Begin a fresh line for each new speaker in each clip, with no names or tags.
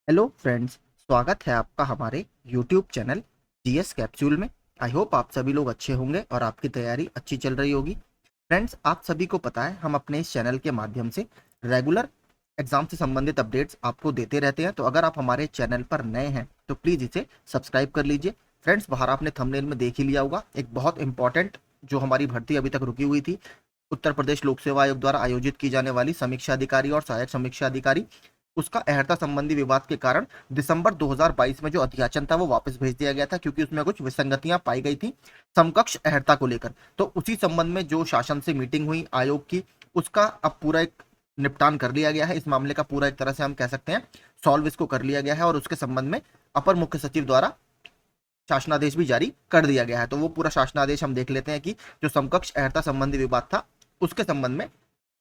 Hello friends, स्वागत है आपका हमारे यूट्यूब चैनल जीएस कैप्सूल में। आई होप आप सभी लोग अच्छे होंगे और आपकी तैयारी अच्छी चल रही होगी। फ्रेंड्स, आप सभी को पता है हम अपने इस चैनल के माध्यम से रेगुलर एग्जाम से संबंधित अपडेट्स आपको देते रहते हैं। तो अगर आप हमारे चैनल पर नए हैं तो प्लीज़ इसे सब्सक्राइब कर लीजिए। फ्रेंड्स, बाहर आपने थंबनेल में देख ही लिया होगा, एक बहुत इंपॉर्टेंट जो हमारी भर्ती अभी तक रुकी हुई थी, उत्तर प्रदेश लोक सेवा आयोग द्वारा आयोजित की जाने वाली समीक्षा अधिकारी और सहायक समीक्षा अधिकारी, उसका अहर्ता संबंधी विवाद के कारण दिसंबर 2022 में जो अध्याचन था वो वापस भेज दिया गया था, क्योंकि उसमें कुछ विसंगतियां पाई गई थी समकक्ष अहर्ता को लेकर। तो उसी संबंध में जो शासन से मीटिंग हुई आयोग की, उसका अब पूरा एक निपटान कर लिया गया है। इस मामले का पूरा एक तरह से हम कह सकते हैं सॉल्व इसको कर लिया गया है और उसके संबंध में अपर मुख्य सचिव द्वारा शासनादेश भी जारी कर दिया गया है। तो वो पूरा शासनादेश हम देख लेते हैं कि जो समकक्ष अहर्ता संबंधी विवाद था उसके संबंध में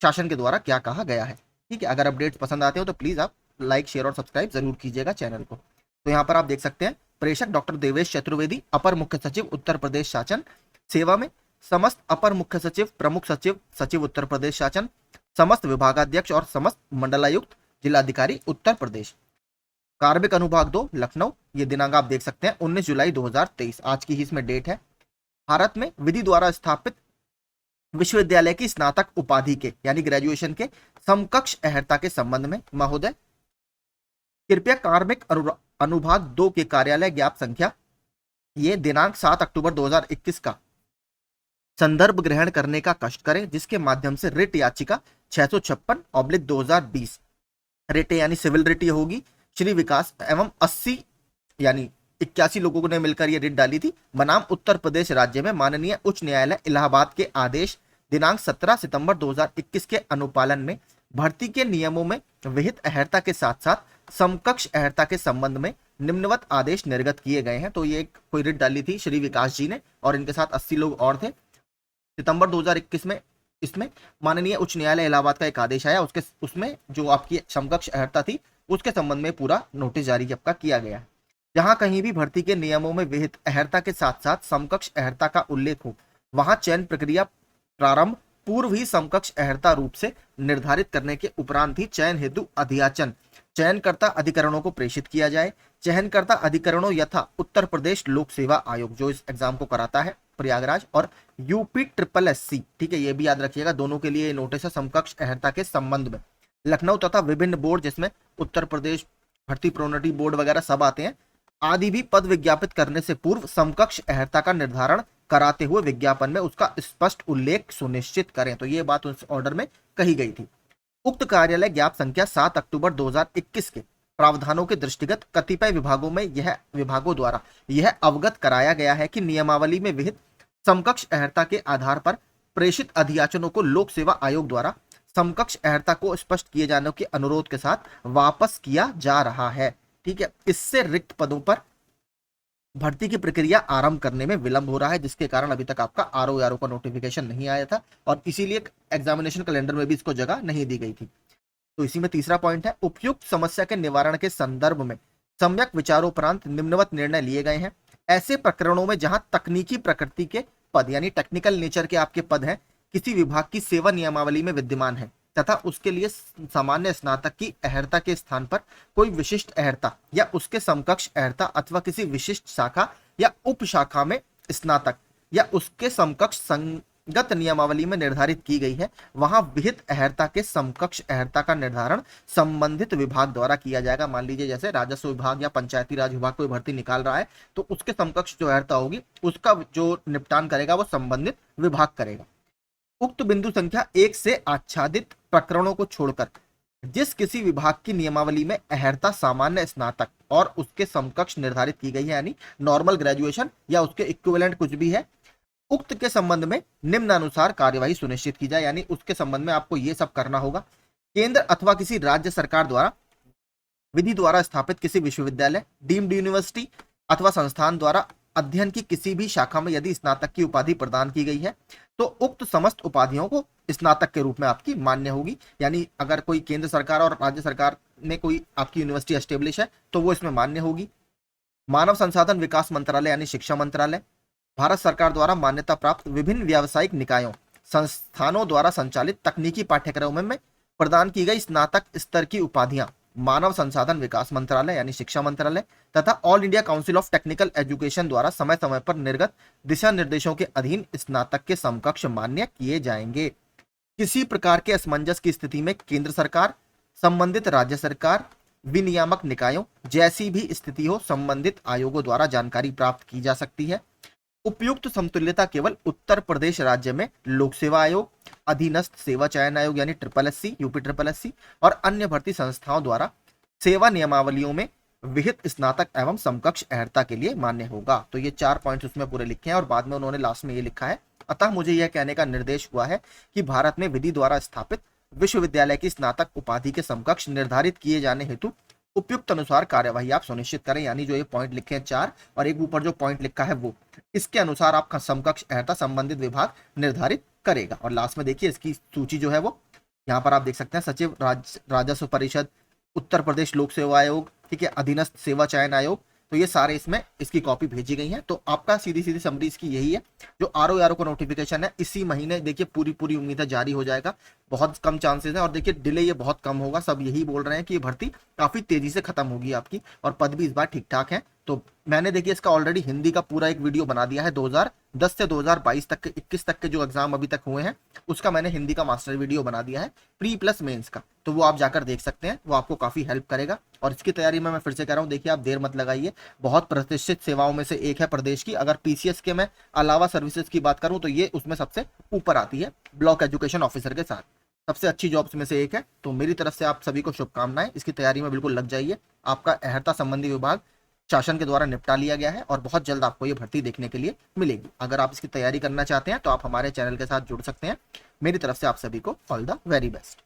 शासन के द्वारा क्या कहा गया है। ठीक है, अगर अपडेट्स पसंद आते हो तो प्लीज आप लाइक शेयर और सब्सक्राइब जरूर कीजिएगा चैनल को। तो यहाँ पर आप देख सकते हैं, प्रेषक डॉक्टर देवेश चतुर्वेदी, अपर मुख्य सचिव उत्तर प्रदेश शासन सेवा में, समस्त अपर मुख्य सचिव, प्रमुख सचिव, सचिव उत्तर प्रदेश शासन, समस्त विभागाध्यक्ष और समस्त मंडलायुक्त जिलाधिकारी उत्तर प्रदेश। कार्मिक अनुभाग 2 लखनऊ, ये दिनांक आप देख सकते हैं 19 जुलाई 2023, आज की ही इसमें डेट है। भारत में विधि द्वारा स्थापित विश्वविद्यालय की स्नातक उपाधि के यानी ग्रेजुएशन के समकक्ष अहर्ता के संबंध में महोदय कृपया कार्मिक अनुभाग 2 के कार्यालय ज्ञाप संख्या ये दिनांक 7 अक्टूबर 2021 का संदर्भ ग्रहण करने का कष्ट करें, जिसके माध्यम से रिट याचिका 656/2020 रिट यानी सिविल रिट होगी। श्री विकास एवं 80 यानी 81 लोगों ने मिलकर ये रिट डाली थी बनाम उत्तर प्रदेश राज्य में माननीय उच्च न्यायालय इलाहाबाद के आदेश दिनांक 17 सितंबर 2021 के अनुपालन में भर्ती के नियमों में विहित अहर्ता के साथ साथ समकक्ष अहर्ता के संबंध में निम्नवत आदेश निर्गत किए गए हैं। तो ये कोई रिट डाली थी श्री विकास जी ने और इनके साथ 80 लोग और थे। सितंबर 2021 में इसमें माननीय उच्च न्यायालय इलाहाबाद का एक आदेश आया, उसके उसमें जो आपकी समकक्ष अहर्ता थी उसके संबंध में पूरा नोटिस जारी आपका किया गया है। जहां कहीं भी भर्ती के नियमों में विहित अहर्ता के साथ साथ समकक्ष अहर्ता का उल्लेख हो, वहां चयन प्रक्रिया प्रारंभ पूर्व ही समकक्ष अहर्ता रूप से निर्धारित करने के उपरांत ही चयन हेतु अध्याचन चयनकर्ता अधिकरणों को प्रेषित किया जाए। चयनकर्ता अधिकरणों यथा उत्तर प्रदेश लोक सेवा आयोग जो इस एग्जाम को कराता है प्रयागराज, और UPSSC, ठीक है, ये भी याद रखिएगा, दोनों के लिए नोटिस है समकक्ष अहर्ता के संबंध में। लखनऊ तथा विभिन्न बोर्ड जिसमें उत्तर प्रदेश भर्ती प्रोन्नति बोर्ड वगैरह सब आते हैं आदि भी पद विज्ञापित करने से पूर्व समकक्ष अहर्ता का निर्धारण कराते हुए विज्ञापन में उसका स्पष्ट उल्लेख सुनिश्चित करें। तो ये बात उस ऑर्डर में कही गई थी। उक्त कार्यालय ज्ञाप संख्या 7 अक्टूबर 2021 के प्रावधानों के दृष्टिगत कतिपय विभागों द्वारा यह अवगत कराया गया है कि नियमावली में विहित समकक्ष अहर्ता के आधार पर प्रेषित अध्याचनों को लोक सेवा आयोग द्वारा समकक्ष अहर्ता को स्पष्ट किए जाने के अनुरोध के साथ वापस किया जा रहा है। ठीक है, इससे रिक्त पदों पर भर्ती की प्रक्रिया आरंभ करने में विलंब हो रहा है, जिसके कारण अभी तक आपका RO का नोटिफिकेशन नहीं आया था और इसीलिए एग्जामिनेशन कैलेंडर में भी इसको जगह नहीं दी गई थी। तो इसी में तीसरा पॉइंट है, उपयुक्त समस्या के निवारण के संदर्भ में सम्यक विचारोपरांत निम्नवत निर्णय लिए गए हैं। ऐसे प्रकरणों में जहां तकनीकी प्रकृति के पद यानी टेक्निकल नेचर के आपके पद हैं किसी विभाग की सेवा नियमावली में विद्यमान है तथा उसके लिए सामान्य स्नातक की अहर्ता के स्थान पर कोई विशिष्ट अहर्ता या उसके समकक्ष अहर्ता अथवा किसी विशिष्ट शाखा या उप शाखा में स्नातक या उसके समकक्ष संगत नियमावली में निर्धारित की गई है, वहां विहित अहर्ता के समकक्ष अहर्ता का निर्धारण संबंधित विभाग द्वारा किया जाएगा। मान लीजिए जैसे राजस्व विभाग या पंचायती राज विभाग कोई भर्ती निकाल रहा है तो उसके समकक्ष जो अहर्ता होगी उसका जो निपटान करेगा वो संबंधित विभाग करेगा। उक्त बिंदु संख्या 1 से आच्छादित प्रकरणों को छोड़कर जिस किसी विभाग की नियमावली में अहर्ता सामान्य स्नातक और उसके समकक्ष निर्धारित की गई है यानी नॉर्मल ग्रेजुएशन या उसके इक्विवेलेंट कुछ भी है, उक्त के संबंध में निम्नानुसार कार्यवाही सुनिश्चित की जाए। यानी उसके संबंध में आपको ये सब करना होगा। केंद्र अथवा किसी राज्य सरकार द्वारा विधि द्वारा स्थापित किसी विश्वविद्यालय, डीम्ड यूनिवर्सिटी अथवा संस्थान द्वारा अध्ययन की किसी भी शाखा में यदि स्नातक की उपाधि प्रदान की गई है तो उक्त समस्त उपाधियों को स्नातक के रूप में आपकी मान्य होगी। यानी अगर कोई केंद्र सरकार और राज्य सरकार ने कोई आपकी यूनिवर्सिटी एस्टेब्लिश है तो वो इसमें मान्य होगी। मानव संसाधन विकास मंत्रालय यानी शिक्षा मंत्रालय, भारत सरकार द्वारा मान्यता प्राप्त विभिन्न व्यावसायिक निकायों संस्थानों द्वारा संचालित तकनीकी पाठ्यक्रमों में प्रदान की गई स्नातक स्तर की उपाधियां मानव संसाधन विकास मंत्रालय यानी शिक्षा मंत्रालय तथा all India council of technical education द्वारा समय समय पर निर्गत दिशा निर्देशों के अधीन स्नातक के समकक्ष मान्य किए जाएंगे। किसी प्रकार के असमंजस की स्थिति में केंद्र सरकार, संबंधित राज्य सरकार, विनियामक निकायों जैसी भी स्थिति हो संबंधित आयोगों द्वारा जानकारी प्राप्त की जा सकती है। उपयुक्त समतुल्यता केवल उत्तर प्रदेश राज्य में लोक सेवा आयोग, अधीनस्थ सेवा चयन आयोग यानी SSSC, यूपी SSSC और अन्य भर्ती संस्थाओं द्वारा सेवा नियमावलियों में विहित स्नातक एवं समकक्ष अर्हता के लिए मान्य होगा। तो ये 4 पॉइंट्स उसमें पूरे लिखे हैं और बाद में उन्होंने लास्ट में ये लिखा है, अतः मुझे यह कहने का निर्देश हुआ है कि भारत में विधि द्वारा स्थापित विश्वविद्यालय की स्नातक उपाधि के समकक्ष निर्धारित किए जाने हेतु उपयुक्त अनुसार कार्यवाही आप सुनिश्चित करें। यानी जो ये पॉइंट लिखे हैं 4 और एक ऊपर जो पॉइंट लिखा है वो, इसके अनुसार आपका समकक्ष अर्हता संबंधित विभाग निर्धारित करेगा। और लास्ट में देखिए इसकी सूची जो है वो यहाँ पर आप देख सकते हैं, सचिव राजस्व परिषद, उत्तर प्रदेश लोक सेवा आयोग, ठीक है, अधीनस्थ सेवा चयन आयोग, तो ये सारे इसमें इसकी कॉपी भेजी गई है। तो आपका सीधी सीधी समरी इसकी यही है, जो आरओ का नोटिफिकेशन है इसी महीने देखिए पूरी उम्मीद है जारी हो जाएगा, बहुत कम चांसेस है और देखिए डिले ये बहुत कम होगा। सब यही बोल रहे हैं कि ये भर्ती काफी तेजी से खत्म होगी आपकी और पद भी इस बार ठीक ठाक है। तो मैंने देखिए इसका ऑलरेडी हिंदी का पूरा एक वीडियो बना दिया है, 2010 से 2022 तक के 21 तक के जो एग्जाम अभी तक हुए हैं उसका मैंने हिंदी का मास्टर वीडियो बना दिया है, प्री प्लस मेंस का, तो वो आप जाकर देख सकते हैं, वो आपको काफी हेल्प करेगा। और इसकी तैयारी में मैं फिर से कह रहा हूँ, देखिए आप देर मत लगाइए, बहुत प्रतिष्ठित सेवाओं में से एक है प्रदेश की। अगर पीसीएस के मैं अलावा सर्विसेज की बात करूं तो ये उसमें सबसे ऊपर आती है, ब्लॉक एजुकेशन ऑफिसर के साथ सबसे अच्छी जॉब्स में से एक है। तो मेरी तरफ से आप सभी को शुभकामनाएं, इसकी तैयारी में बिल्कुल लग जाइए। आपका अर्हता संबंधी विभाग शासन के द्वारा निपटा लिया गया है और बहुत जल्द आपको ये भर्ती देखने के लिए मिलेगी। अगर आप इसकी तैयारी करना चाहते हैं तो आप हमारे चैनल के साथ जुड़ सकते हैं। मेरी तरफ से आप सभी को ऑल द वेरी बेस्ट।